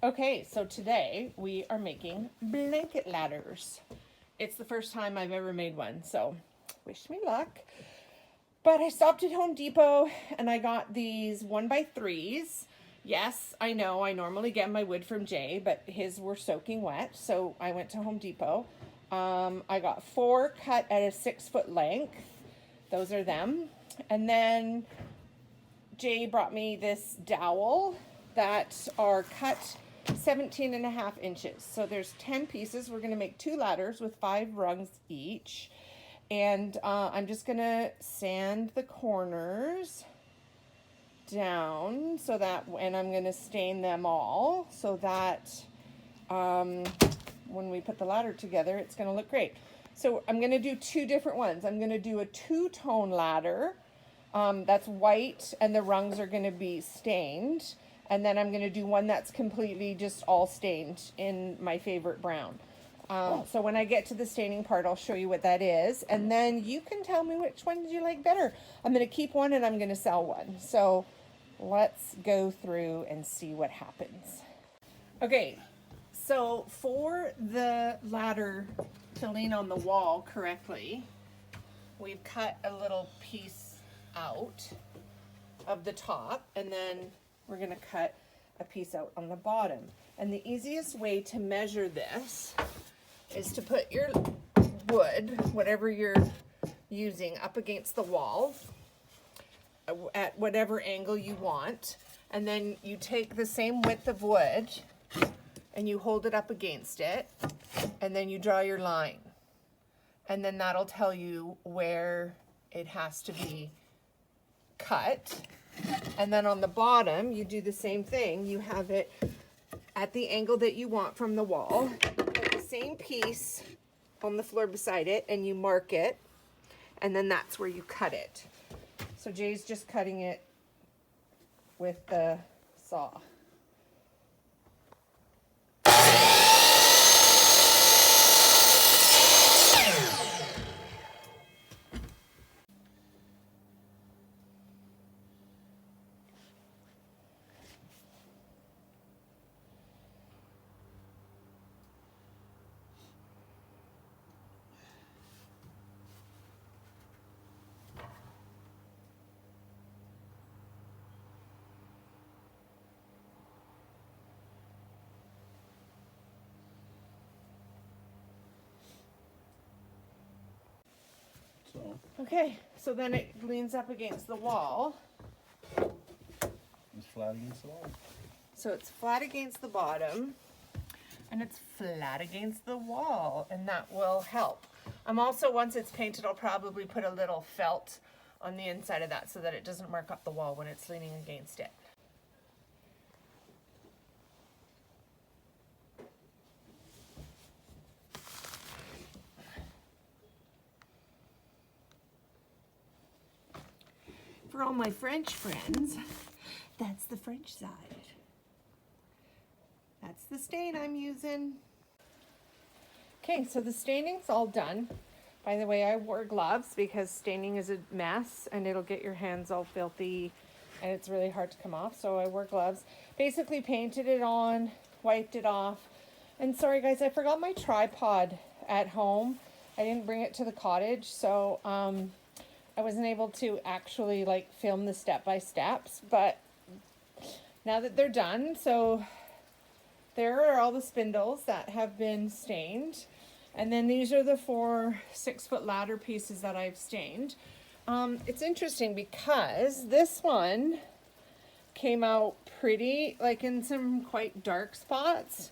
Okay, so today we are making blanket ladders. It's the first time I've ever made one, so wish me luck. But I stopped at Home Depot and I got these 1x3s. Yes, I know I normally get my wood from Jay, but his were soaking wet, so I went to Home Depot. I got 4 cut at a 6-foot length. Those are them. And then Jay brought me this dowel that are cut 17.5 inches. So there's 10 pieces. We're going to make 2 ladders with 5 rungs each. And I'm just going to sand the corners down so that, and I'm going to stain them all so that when we put the ladder together, it's going to look great. So I'm going to do 2 different ones. I'm going to do a 2-tone ladder. That's white and the rungs are going to be stained. And then I'm going to do one that's completely just all stained in my favorite brown. So when I get to the staining part, I'll show you what that is. And then you can tell me which one did you like better. I'm going to keep one and I'm going to sell one. So let's go through and see what happens. Okay, so for the ladder to lean on the wall correctly, we've cut a little piece out of the top, and then we're going to cut a piece out on the bottom. And the easiest way to measure this is to put your wood, whatever you're using, up against the wall at whatever angle you want, and then you take the same width of wood and you hold it up against it, and then you draw your line, and then that'll tell you where it has to be cut. And then on the bottom you do the same thing. You have it at the angle that you want from the wall, put the same piece on the floor beside it, and you mark it, and then that's where you cut it. So Jay's just cutting it with the saw. Okay, so then it leans up against the wall. It's flat against the wall. So it's flat against the bottom, and it's flat against the wall, and that will help. I'm also, once it's painted, I'll probably put a little felt on the inside of that so that it doesn't mark up the wall when it's leaning against it. For all my French friends, that's the French side. That's the stain I'm using. Okay, so the staining's all done. By the way, I wore gloves because staining is a mess and it'll get your hands all filthy and it's really hard to come off, so I wore gloves. Basically painted it on, wiped it off. And sorry guys, I forgot my tripod at home. I didn't bring it to the cottage, so I wasn't able to actually like film the step-by-steps, but now that they're done, so there are all the spindles that have been stained. And then these are the 4 6-foot ladder pieces that I've stained. It's interesting because this one came out pretty, like in some quite dark spots.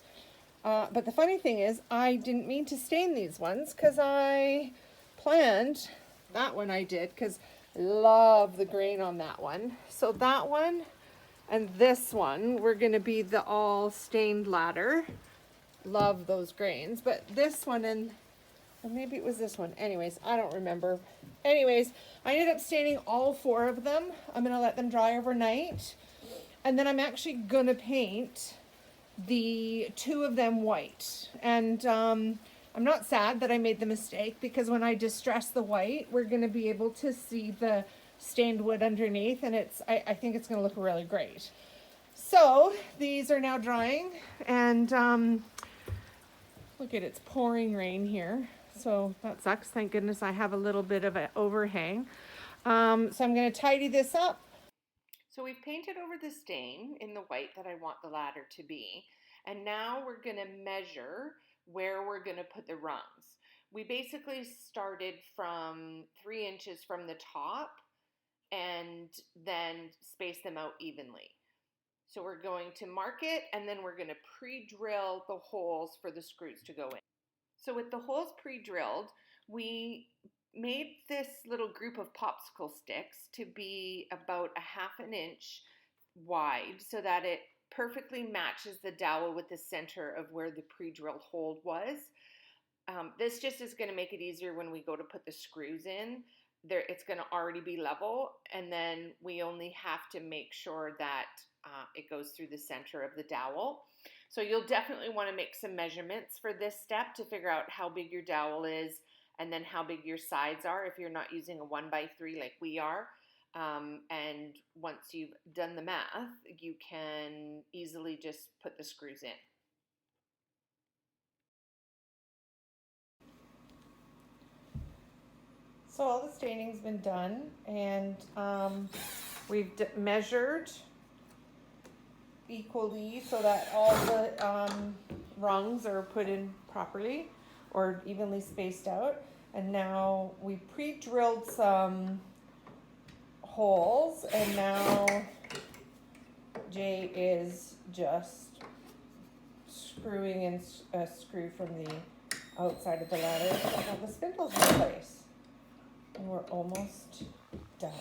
But the funny thing is, I didn't mean to stain these ones because I planned, that one I did, because I love the grain on that one. So that one and this one, we're going to be the all stained ladder. Love those grains. But this one, and or maybe it was this one. Anyways, I don't remember. Anyways, I ended up staining all 4 of them. I'm going to let them dry overnight. And then I'm actually going to paint the 2 of them white. And I'm not sad that I made the mistake, because when I distress the white, we're going to be able to see the stained wood underneath, and I think it's going to look really great. So these are now drying, and look at it's pouring rain here. So that sucks. Thank goodness I have a little bit of an overhang. So I'm going to tidy this up. So we've painted over the stain in the white that I want the ladder to be. And now we're going to measure where we're going to put the rungs. We basically started from 3 inches from the top and then space them out evenly. So we're going to mark it, and then we're going to pre-drill the holes for the screws to go in. So with the holes pre-drilled, we made this little group of popsicle sticks to be about a half an inch wide so that it perfectly matches the dowel with the center of where the pre-drilled hole was. This just is going to make it easier when we go to put the screws in. It's going to already be level, and then we only have to make sure that it goes through the center of the dowel. So you'll definitely want to make some measurements for this step to figure out how big your dowel is and then how big your sides are if you're not using a 1x3 like we are. And once you've done the math, you can easily just put the screws in. So all the staining's been done, and we've measured equally so that all the rungs are put in properly or evenly spaced out. And now we pre-drilled some holes, and now Jay is just screwing in a screw from the outside of the ladder. Now the spindle's in place, and we're almost done.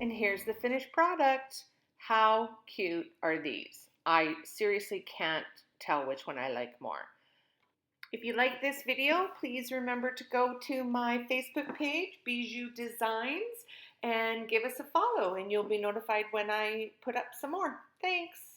And here's the finished product. How cute are these? I seriously can't tell which one I like more. If you like this video, please remember to go to my Facebook page, Bijoux Designs, and give us a follow, and you'll be notified when I put up some more. Thanks.